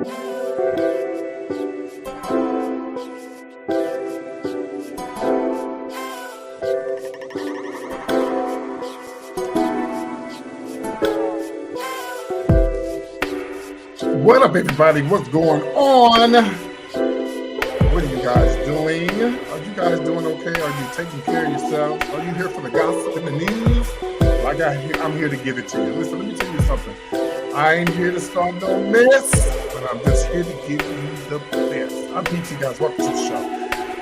What up, everybody? What's going on? What are you guys doing? Are you guys doing okay? Are you taking care of yourselves? Are you here for the gossip and the news? I'm here to give it to you. Listen, let me tell you something. I ain't here to start no mess, but I'm just here to give you the best. I'm PT, guys. Welcome to the show.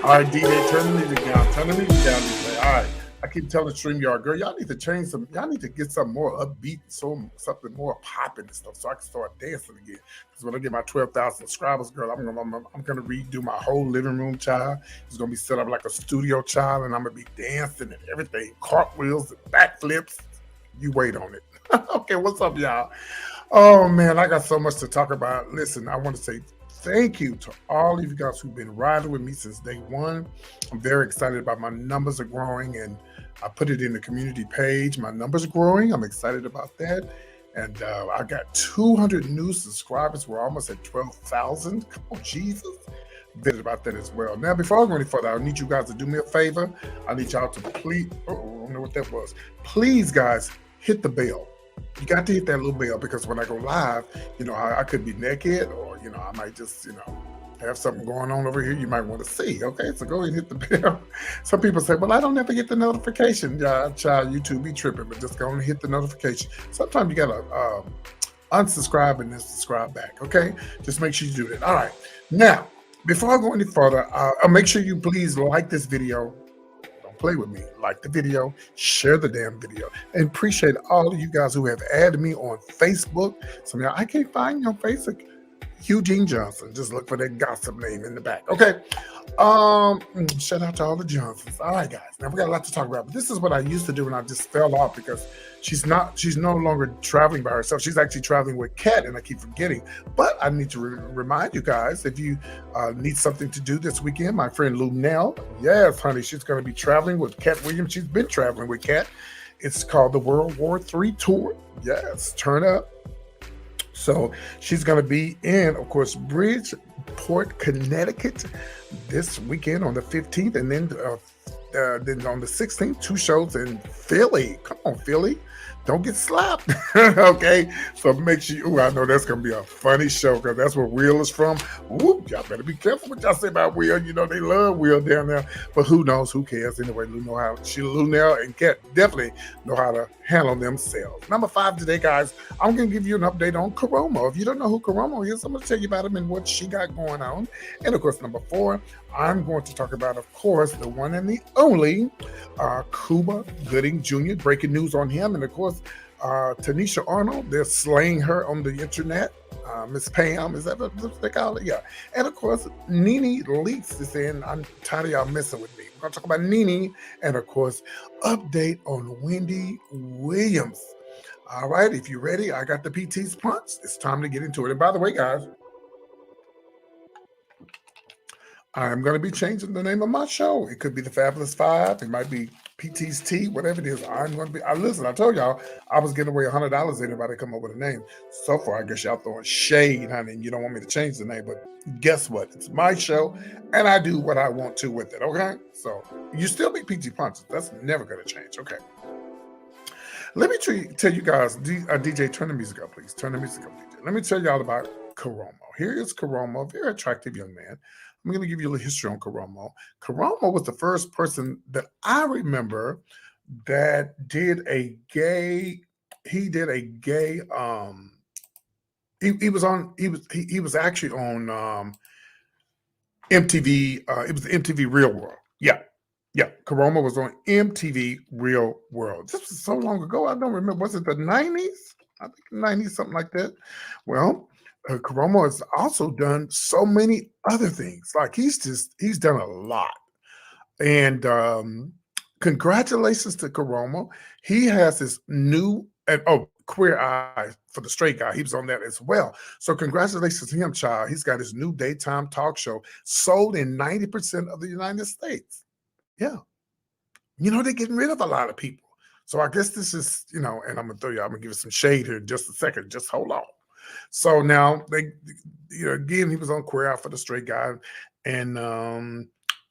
All right, DJ, turn the music down. Turn the music down, DJ. All right. I keep telling StreamYard, girl, y'all need to change some. Y'all need to get something more upbeat, something more popping and stuff, so I can start dancing again. Because when I get my 12,000 subscribers, girl, I'm gonna redo my whole living room, child. It's gonna be set up like a studio, child, and I'm gonna be dancing and everything, cartwheels and backflips. You wait on it. Okay, what's up, y'all? Oh man, I got so much to talk about. Listen, I want to say thank you to all of you guys who've been riding with me since day one. I'm very excited about my numbers are growing, and I put it in the community page. My numbers are growing. I'm excited about that. And I got 200 new subscribers. We're almost at 12,000. Come on, Jesus. Excited about that as well. Now, before I go any further, I need you guys to do me a favor. I need y'all to please, I don't know what that was. Please, guys, hit the bell. You got to hit that little bell, because when I go live, I could be naked, or, I might just, have something going on over here you might want to see. Okay, so go ahead and hit the bell. Some people say, well, I don't ever get the notification. Yeah, child, YouTube be tripping, but just go and hit the notification. Sometimes you got to unsubscribe and then subscribe back. Okay, just make sure you do that. All right, now, before I go any further, I'll make sure you please like this video. Don't play with me. Like the video, share the damn video, and appreciate all of you guys who have added me on Facebook. Some of y'all, I can't find you on Facebook. Eugene Johnson. Just look for that gossip name in the back. Okay. Shout out to all the Johnsons. All right, guys. Now we got a lot to talk about. But this is what I used to do, and I just fell off because she's no longer traveling by herself. She's actually traveling with Kat, and I keep forgetting. But I need to remind you guys, if you need something to do this weekend, my friend Lunell, yes, honey, she's going to be traveling with Kat Williams. She's been traveling with Kat. It's called the World War III Tour. Yes, turn up. So she's going to be in, of course, Bridgeport, Connecticut this weekend on the 15th. And then on the 16th, 2 shows in Philly. Come on, Philly. Don't get slapped. Okay. So make sure I know that's going to be a funny show, because that's where Will is from. Ooh, y'all better be careful what y'all say about Will. They love Will down there. But who knows? Who cares? Anyway, Lunell and Kat definitely know how to handle themselves. Number 5 today, guys, I'm going to give you an update on Caromo. If you don't know who Caromo is, I'm going to tell you about him and what she got going on. And of course, number 4, I'm going to talk about, of course, the one and the only Cuba Gooding Jr. Breaking news on him. And of course, Tamina Arnold, they're slaying her on the internet. Miss Pam, is that what they call it? Yeah. And of course, NeNe Leakes is in. I'm tired of y'all messing with me. We're going to talk about NeNe, and of course, update on Wendy Williams. All right, if you're ready, I got the PT's punch. It's time to get into it. And by the way, guys, I'm going to be changing the name of my show. It could be the Fabulous 5. It might be PT's T, whatever it is. I'm going to be. Listen, I told y'all I was giving away $100. Anybody come up with a name. So far, I guess y'all throwing shade, honey. And you don't want me to change the name, but guess what? It's my show, and I do what I want to with it. Okay, so you still be PT Punches. That's never going to change. Okay. Let me tell you guys, DJ, turn the music up, please. Turn the music up, DJ. Let me tell y'all about Caromo. Here is Caromo, a very attractive young man. I'm going to give you a little history on Caromo. Caromo was the first person that I remember that did a gay. He did a gay. He was actually on MTV. It was MTV Real World. Yeah. Caromo was on MTV Real World. This was so long ago. I don't remember. Was it the 90s? I think 90s, something like that. Well, Caromo has also done so many other things. Like he's done a lot. And congratulations to Caromo. He has this new Queer Eye for the Straight Guy. He was on that as well. So congratulations to him, child. He's got his new daytime talk show sold in 90% of the United States. Yeah. They're getting rid of a lot of people. So I guess this is, and I'm going to give you some shade here in just a second. Just hold on. So now they, again, he was on Queer Eye for the Straight Guy, and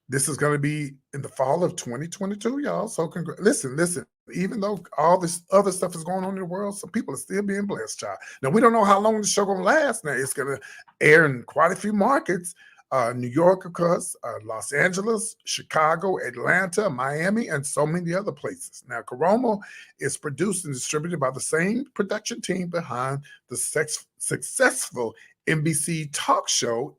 this is going to be in the fall of 2022, y'all. So listen. Even though all this other stuff is going on in the world, some people are still being blessed, child. Now we don't know how long the show gonna last. Now it's gonna air in quite a few markets. New York, of course, Los Angeles, Chicago, Atlanta, Miami, and so many other places. Now, Caromo is produced and distributed by the same production team behind the successful NBC talk show,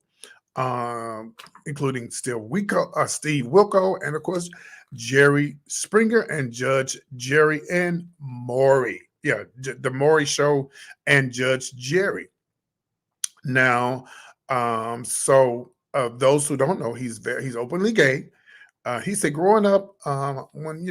including Steve Wilco, and of course, Jerry Springer and Judge Jerry and Maury. Yeah, the Maury Show and Judge Jerry. Now, those who don't know, he's openly gay. He said growing up, when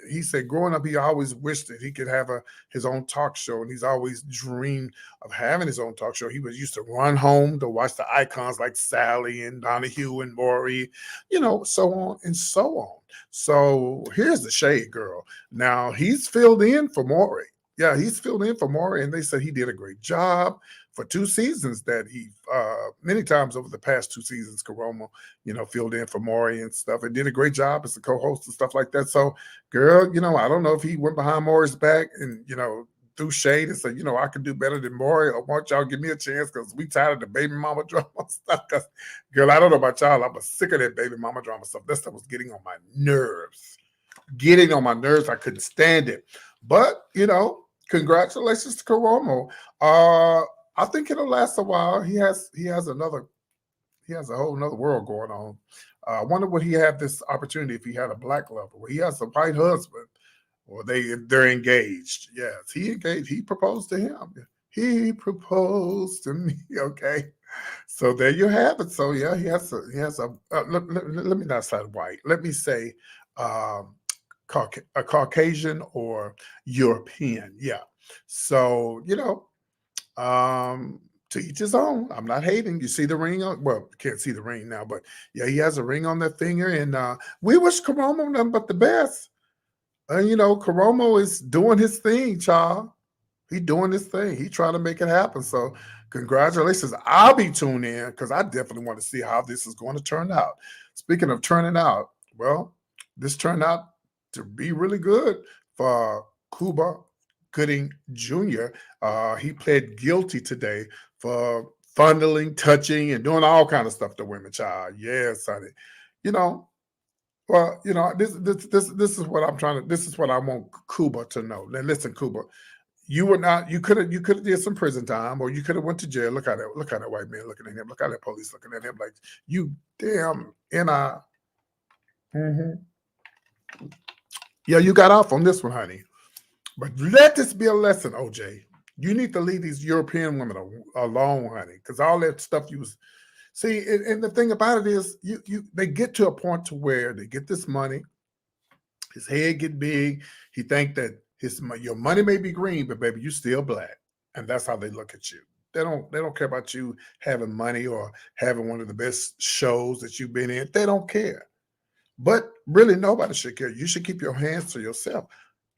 he said growing up, he always wished that he could have his own talk show, and he's always dreamed of having his own talk show. He was used to run home to watch the icons like Sally and Donahue and Maury, so on and so on. So here's the shade, girl. Now he's filled in for Maury. Yeah, he's filled in for Maury, and they said he did a great job for 2 seasons that he many times over the past 2 seasons, Caromo, filled in for Maury and stuff, and did a great job as a co-host and stuff like that. So, girl, I don't know if he went behind Maury's back and, threw shade and said, I could do better than Maury, or won't y'all give me a chance because we tired of the baby mama drama stuff. Because, girl, I don't know about y'all, I'm sick of that baby mama drama stuff. That stuff was getting on my nerves. I couldn't stand it. But, congratulations to Caromo. I think it'll last a while. He has a whole nother world going on. I wonder would he have this opportunity if he had a black lover? Well, he has a white husband, or they're engaged. Yes, he engaged. He proposed to him. He proposed to me. Okay, so there you have it. So yeah, he has a. Let me not say white. Let me say a Caucasian or European. Yeah. So to each his own. I'm not hating. You see the ring on, well, you can't see the ring now, but yeah, he has a ring on that finger, and we wish Caromo nothing but the best. Caromo is doing his thing, child. He's doing his thing. He trying to make it happen. So congratulations. I'll be tuned in because I definitely want to see how this is going to turn out. Speaking of turning out, well, this turned out to be really good for Cuba Gooding Jr. He pled guilty today for fondling, touching, and doing all kind of stuff to women, child. Yes, honey. This is what I'm trying to. This is what I want Cuba to know. Now, listen, Cuba, you could have did some prison time, or you could have went to jail. Look at that white man looking at him. Look at that police looking at him like, you damn Yeah, you got off on this one, honey. But let this be a lesson, OJ. You need to leave these European women alone, honey, because all that stuff you was see. And the thing about it is, they get to a point to where they get this money. His head get big. He think that your money may be green, but baby, you still black, and that's how they look at you. They don't care about you having money or having one of the best shows that you've been in. They don't care. But really, nobody should care. You should keep your hands to yourself.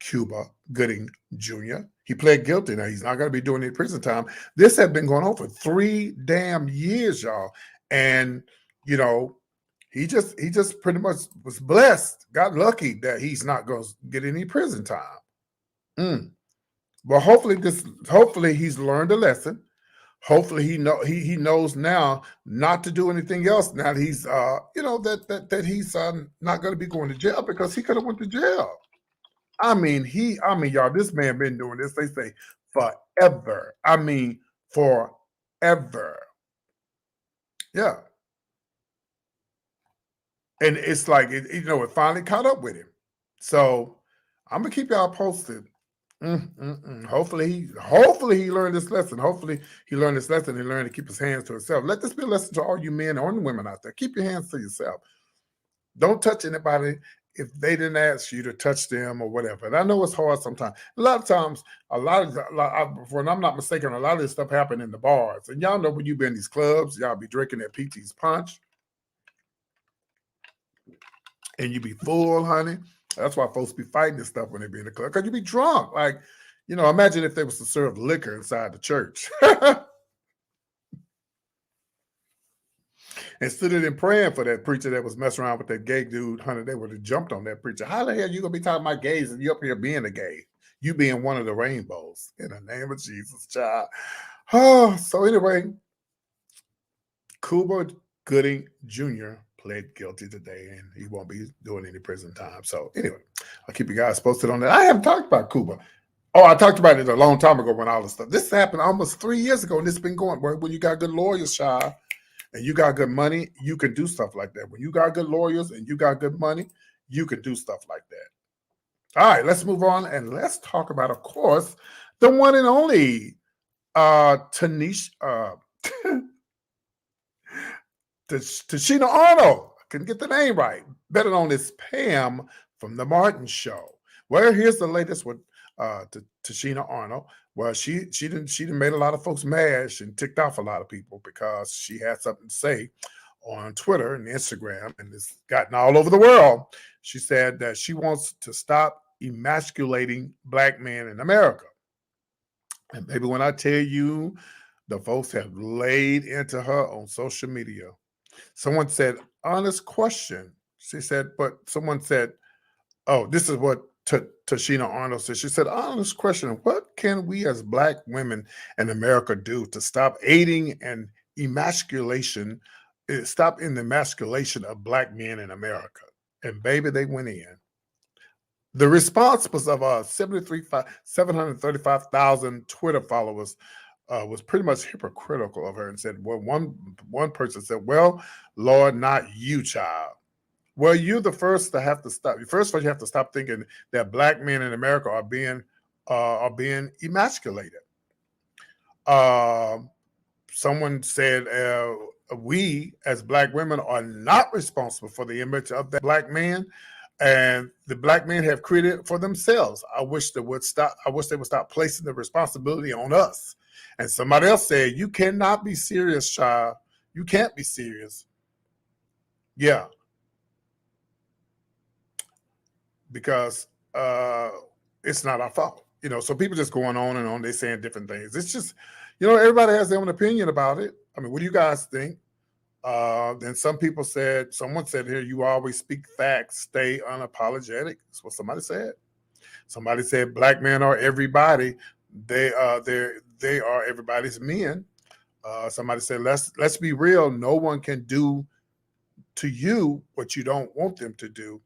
Cuba Gooding Jr. He pled guilty. Now he's not going to be doing any prison time. This had been going on for 3 damn years, y'all. And he just pretty much was blessed, got lucky that he's not going to get any prison time. Well, hopefully he's learned a lesson. Hopefully he knows now not to do anything else. Now that he's that he's not going to be going to jail, because he could have went to jail. I mean, y'all, this man been doing this, they say, forever. I mean, forever. Yeah. And it's like, it finally caught up with him. So I'm going to keep y'all posted. Hopefully he learned this lesson. Hopefully he learned this lesson and learned to keep his hands to himself. Let this be a lesson to all you men and women out there. Keep your hands to yourself. Don't touch anybody if they didn't ask you to touch them or whatever. And I know it's hard sometimes. A lot of times, when I'm not mistaken, a lot of this stuff happen in the bars. And y'all know when you be in these clubs, y'all be drinking that PT's Punch. And you be full, honey. That's why folks be fighting this stuff when they be in the club. Because you be drunk. Like, imagine if they was to serve liquor inside the church. Instead of them praying for that preacher that was messing around with that gay dude, honey, they would have jumped on that preacher. How the hell you gonna be talking about gays and you up here being a gay? You being one of the rainbows. In the name of Jesus, child. Oh, so anyway, Cuba Gooding Jr. pled guilty today, and he won't be doing any prison time. So anyway, I'll keep you guys posted on that. I haven't talked about Cuba. Oh, I talked about it a long time ago when all this stuff. This happened almost 3 years ago, and it's been going. When you got good lawyers, child, and you got good money, you can do stuff like that. When you got good lawyers and you got good money, you can do stuff like that. All right, let's move on and let's talk about, of course, the one and only Tamina Arnold. I couldn't get the name right. Better known as Pam from the Martin Show. Well, here's the latest with Tamina Arnold. Well, she done made a lot of folks mad and ticked off a lot of people because she had something to say on Twitter and Instagram, and it's gotten all over the world. She said that she wants to stop emasculating black men in America. And baby, when I tell you, the folks have laid into her on social media. Someone said, honest question. She said, but someone said, oh, this is what Tamina Arnold said. She said, honest question, what can we as black women in America do to stop aiding and emasculation, stop in the emasculation of black men in America? And baby, they went in. The response was of 735,000 Twitter followers was pretty much hypocritical of her and said, well, one person said, well, Lord, not you, child. Well, you're the first to have to stop. First of all, you have to stop thinking that black men in America are being emasculated. Someone said, we as black women are not responsible for the image of that black man, and the black men have created for themselves. I wish they would stop. I wish they would stop placing the responsibility on us. And somebody else said, you cannot be serious, child. You can't be serious. Yeah. Because it's not our fault. So people just going on and on, they saying different things. It's just, everybody has their own opinion about it. I mean, what do you guys think? Then someone said here, you always speak facts, stay unapologetic. That's what somebody said. Somebody said black men are everybody. They are everybody's men. Somebody said, let's be real. No one can do to you what you don't want them to do.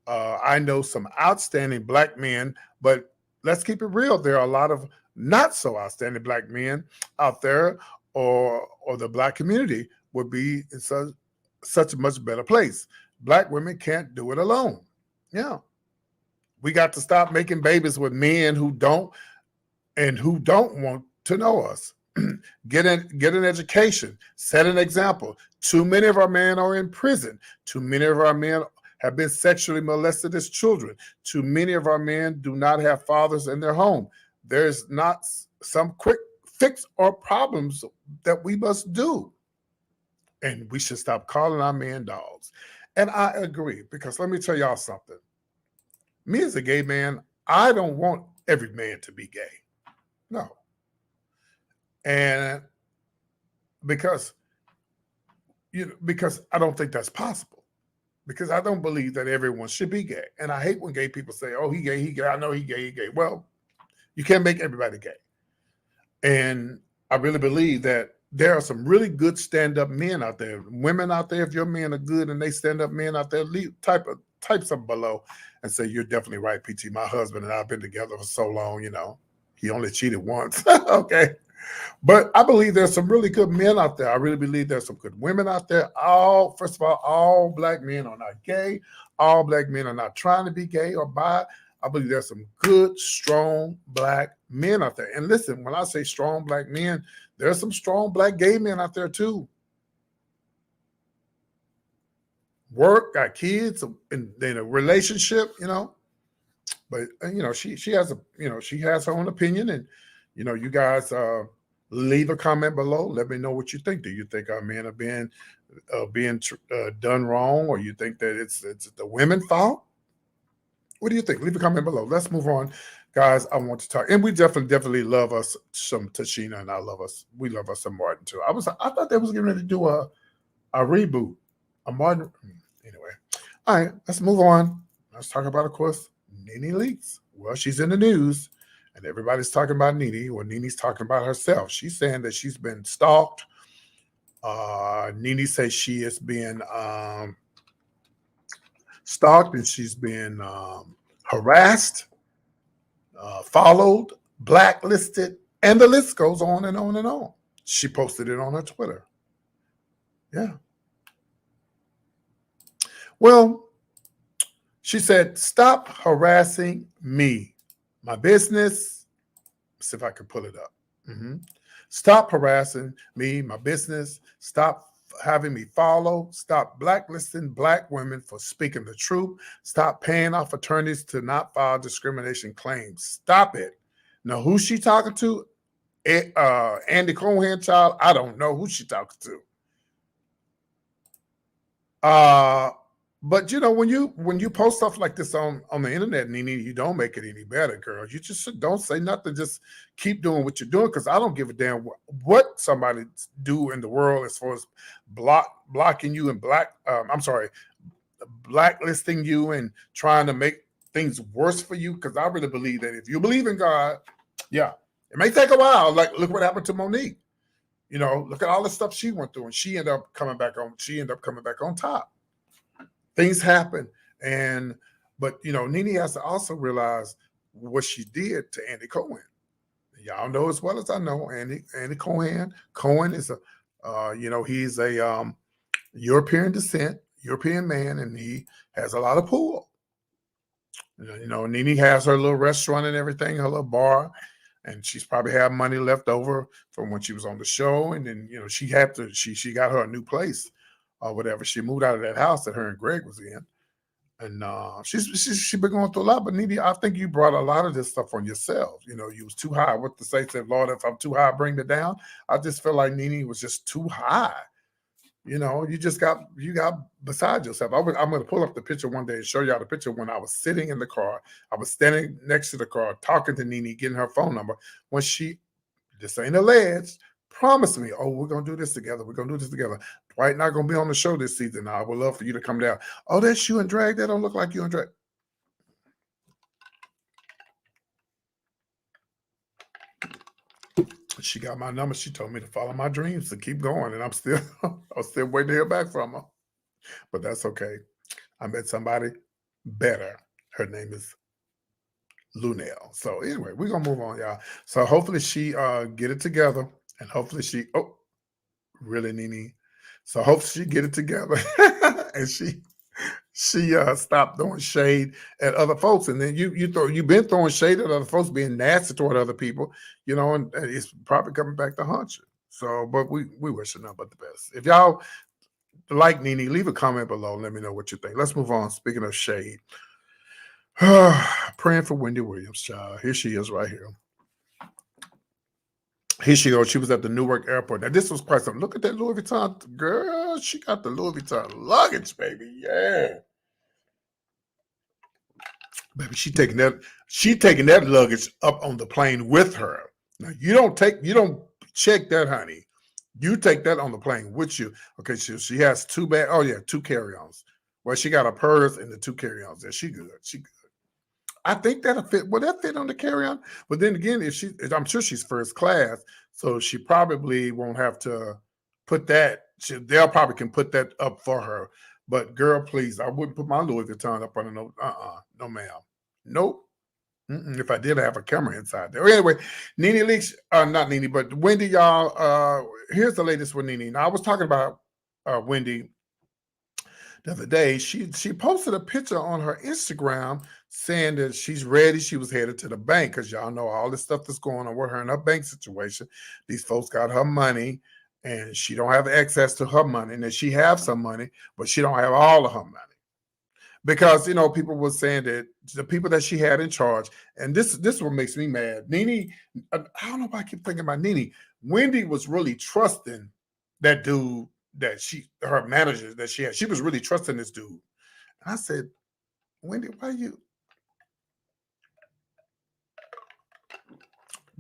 I know some outstanding black men, but let's keep it real. There are a lot of not so outstanding black men out there, or the black community would be in such a much better place. Black women can't do it alone. Yeah. We got to stop making babies with men who don't want to know us. Get an education, set an example. Too many of our men are in prison. Too many of our men have been sexually molested as children. Too many of our men do not have fathers in their home. There's not some quick fix or problems that we must do. And we should stop calling our men dogs. And I agree, because let me tell y'all something. Me as a gay man, I don't want every man to be gay. No. And because I don't think that's possible. Because I don't believe that everyone should be gay. And I hate when gay people say, oh, he gay. I know he gay. Well, you can't make everybody gay. And I really believe that there are some really good stand-up men out there. Women out there, if your men are good and they stand up men out there, type something below and say, you're definitely right, PT. My husband and I have been together for so long, he only cheated once. Okay. But I believe there's some really good men out there. I really believe there's some good women out there. First of all black men are not gay. All black men are not trying to be gay or bi. I believe there's some good, strong black men out there. And listen, when I say strong black men, there's some strong black gay men out there too. Work, got kids, in a relationship, But she has she has her own opinion, and you guys leave a comment below. Let me know what you think. Do you think our men are being done wrong, or you think that it's the women's fault? What do you think? Leave a comment below. Let's move on, guys. I want to talk, and we definitely love us some Tamina, and we love us some Martin too. I thought they was getting ready to do a a reboot. A modern. Anyway, all right. Let's move on. Let's talk about, of course, NeNe Leakes. Well, she's in the news, and everybody's talking about NeNe. Well, NeNe's talking about herself. She's saying that she's been stalked. NeNe says she has been stalked and she's been harassed, followed, blacklisted, and the list goes on and on and on. She posted it on her Twitter. Yeah. Well, she said, "Stop harassing me, my business." Let's see if I can pull it up. Stop harassing me, my business. Stop having me follow. Stop blacklisting Black women for speaking the truth. Stop paying off attorneys to not file discrimination claims. Stop it. Now, who's she talking to? Andy Cohen, child? I don't know who she talking to. But you know, when you post stuff like this on the internet, NeNe, you don't make it any better, girl. You just don't say nothing. Just keep doing what you're doing, because I don't give a damn what somebody do in the world as far as blocking you and blacklisting you and trying to make things worse for you. Because I really believe that if you believe in God, yeah, it may take a while. Like, look what happened to Monique. You know, look at all the stuff she went through, and she ended up coming back on top. Things happen, but you know, NeNe has to also realize what she did to Andy Cohen. Y'all know as well as I know, Andy Cohen. Cohen is he's a European descent, European man, and he has a lot of pull. You know, NeNe has her little restaurant and everything, her little bar, and she's probably had money left over from when she was on the show, and then she got her a new place or whatever. She moved out of that house that her and Greg was in, and she's been going through a lot. But NeNe, I think you brought a lot of this stuff on yourself. You know, you was too high. What the say said, Lord, if I'm too high, bring me down. I just feel like NeNe was just too high. You know, you got beside yourself. I'm going to pull up the picture one day and show y'all the picture when I was sitting in the car. I was standing next to the car talking to NeNe, getting her phone number. When she, this ain't alleged, promised me, "Oh, we're going to do this together. We're going to do this together. Dwight not going to be on the show this season. I would love for you to come down." "Oh, that's you and drag? That don't look like you and drag." She got my number. She told me to follow my dreams and keep going. And I'm still waiting to hear back from her. But that's okay. I met somebody better. Her name is Lunel. So anyway, we're gonna move on, y'all. So hopefully she get it together, and hopefully she really, NeNe. So hopefully she get it together and she stopped throwing shade at other folks. And then you've been throwing shade at other folks, being nasty toward other people, and it's probably coming back to haunt you. So, but we wish her nothing but the best. If y'all like NeNe, leave a comment below. Let me know what you think. Let's move on. Speaking of shade, praying for Wendy Williams, child. Here she is right here. Here she goes. She was at the Newark airport. Now, this was quite something. Look at that Louis Vuitton. Girl, she got the Louis Vuitton luggage, baby. Yeah. Baby, she taking that luggage up on the plane with her. Now, you don't check that, honey. You take that on the plane with you. Okay, she has two carry-ons. Well, she got a purse and the two carry-ons. Yeah, she good. She good. I think that'll fit. Will that fit on the carry-on? But then again, I'm sure she's first class, so she probably won't have to put that. They'll probably can put that up for her. But girl, please, I wouldn't put my Louis Vuitton up on no. No, ma'am. Nope. If I did, I have a camera inside there. Anyway, NeNe Leakes, not NeNe, but Wendy, y'all. Here's the latest with NeNe. Now, I was talking about Wendy the other day. She posted a picture on her Instagram saying that she's ready. She was headed to the bank, because y'all know all this stuff that's going on with her in her bank situation. These folks got her money, and she don't have access to her money. And that she have some money, but she don't have all of her money. Because people were saying that the people that she had in charge, and this is what makes me mad. NeNe, I don't know why I keep thinking about NeNe. Wendy was really trusting that dude her manager that she had. She was really trusting this dude. And I said, Wendy, why you?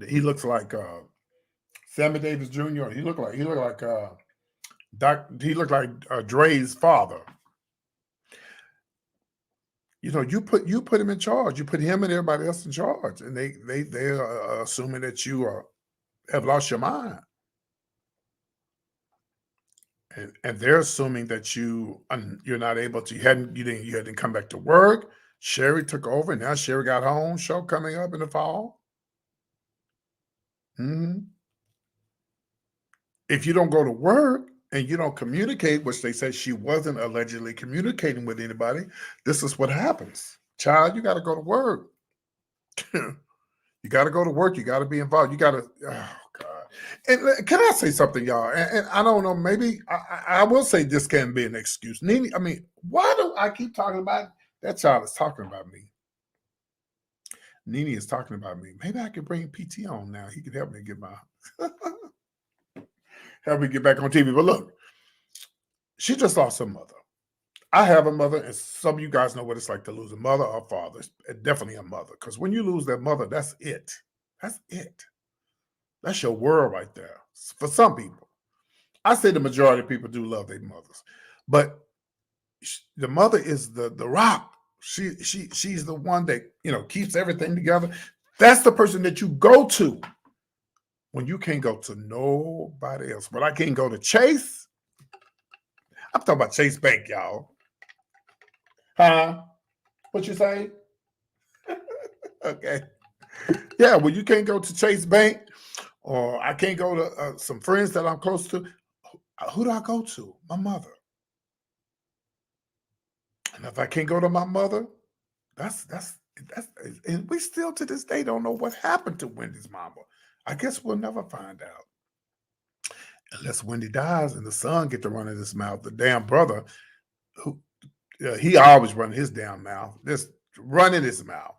He looks like Sammy Davis Jr. He looked like He looked like Dre's father. You know, you put him in charge. You put him and everybody else in charge, and they're assuming that you have lost your mind, and they're assuming that you're not able to. You hadn't come back to work. Sherry took over, and now Sherry got her own show coming up in the fall. Hmm. If you don't go to work and you don't communicate, which they said she wasn't allegedly communicating with anybody, this is what happens. Child, you got to go to work. You got to go to work. You got to be involved. You got to, oh God. And can I say something, y'all? And I don't know, maybe I will say this can be an excuse. NeNe, I mean, why do I keep talking about that child is talking about me? NeNe is talking about me. Maybe I could bring PT on now. He could help me get my help me get back on TV. But look, she just lost her mother. I have a mother, and some of you guys know what it's like to lose a mother or father. Definitely a mother, because when you lose that mother, that's it. That's it. That's your world right there. For some people, I say the majority of people do love their mothers, but the mother is the rock. She's the one that keeps everything together. That's the person that you go to when you can't go to nobody else. But I can't go to Chase. I'm talking about Chase Bank, y'all. Huh? What you say? Okay. Yeah, well, you can't go to Chase Bank, or I can't go to some friends that I'm close to. Who do I go to? My mother. And if I can't go to my mother, that's and we still to this day don't know what happened to Wendy's mama. I guess we'll never find out. Unless Wendy dies and the son get to run in his mouth. The damn brother, who he always run his damn mouth, just running his mouth.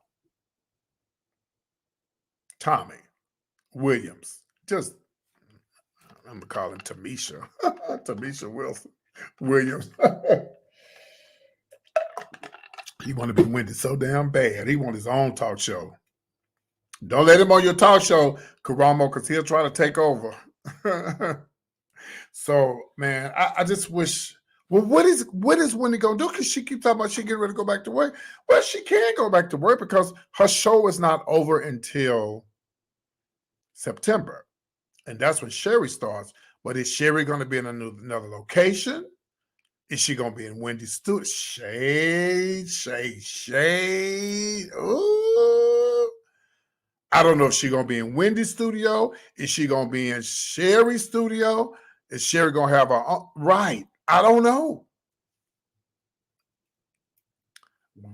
Tommy Williams, just I'm gonna call him Tamisha, Tamisha Williams. He want to be Wendy so damn bad. He want his own talk show. Don't let him on your talk show, Caromo, because he'll try to take over. So, man, I just wish. Well, what is Wendy gonna do? Because she keeps talking about she getting ready to go back to work. Well, she can't go back to work because her show is not over until September, and that's when Sherry starts. But is Sherry going to be in another location? Is she going to be in Wendy's studio? Shade. Ooh. I don't know if she's going to be in Wendy's studio. Is she going to be in Sherry's studio? Is Sherry going to have her own? Right. I don't know.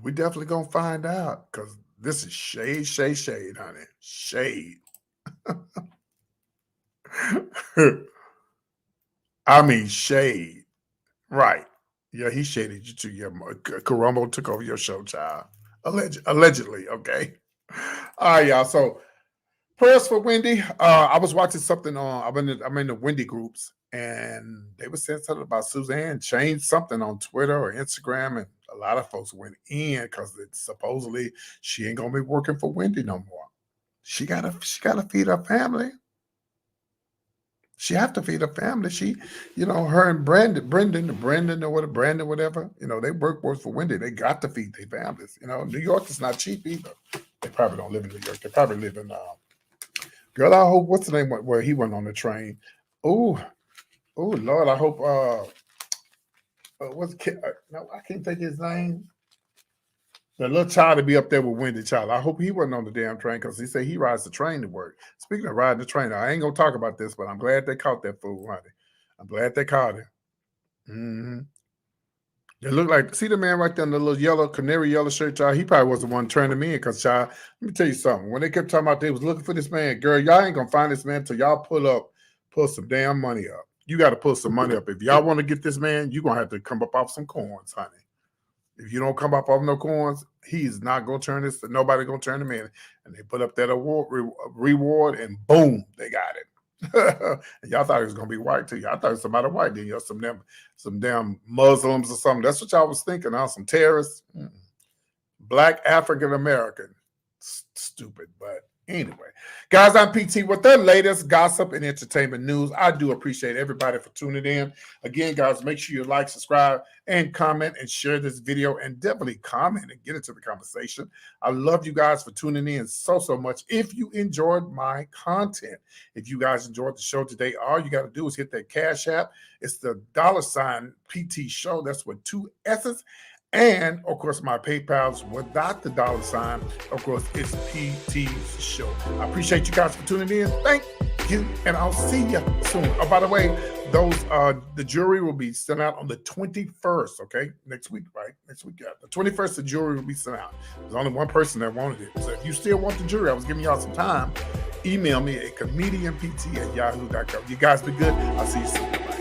We definitely going to find out, because this is shade, honey. Shade. I mean, shade. Right. Yeah, he shaded you too. Yeah, Caromo took over your show, child. Allegedly, okay. All right, y'all. So prayers for Wendy. I was watching something on. I'm in the Wendy groups, and they were saying something about Suzanne changed something on Twitter or Instagram, and a lot of folks went in because supposedly she ain't gonna be working for Wendy no more. She gotta feed her family. She have to feed her family. She, her and Brandon or whatever, they work for Wendy. They got to feed their families. New York is not cheap either. They probably don't live in New York. They probably live in, girl, I hope, what's the name where he went on the train? Oh, Lord, I hope, no, I can't think his name. The little child to be up there with Wendy Child. I hope he wasn't on the damn train, because he said he rides the train to work. Speaking of riding the train, I ain't gonna talk about this, but I'm glad they caught that fool, honey. I'm glad they caught him. Mm-hmm. They look like, see the man right there in the little canary yellow shirt, child. He probably was the one turning me in, because, child, let me tell you something. When they kept talking about they was looking for this man, girl, y'all ain't gonna find this man until y'all pull some damn money up. You got to pull some money up. If y'all want to get this man, you're gonna have to come up off some coins, honey. If you don't come up off no coins, he's not going to turn this. Nobody going to turn him in. And they put up that reward, and boom, they got it. And y'all thought it was going to be white too. Y'all thought it was somebody white. Then some damn Muslims or something. That's what y'all was thinking. Huh? Some terrorists. Black African American. Stupid, but Anyway, guys, I'm PT with the latest gossip and entertainment news. I do appreciate everybody for tuning in. Again, guys, make sure you like, subscribe, and comment and share this video, and definitely comment and get into the conversation. I love you guys for tuning in so much. If you enjoyed my content, if you guys enjoyed the show today, all you got to do is hit that Cash App. It's the $PT show. That's with 2 S's. And, of course, my PayPal's without the $. Of course, it's PT's show. I appreciate you guys for tuning in. Thank you, and I'll see you soon. Oh, by the way, the jury will be sent out on the 21st, okay? Next week, right? Next week, yeah. The 21st, the jury will be sent out. There's only one person that wanted it. So if you still want the jury, I was giving y'all some time. Email me at comedianpt@yahoo.com. You guys be good. I'll see you soon.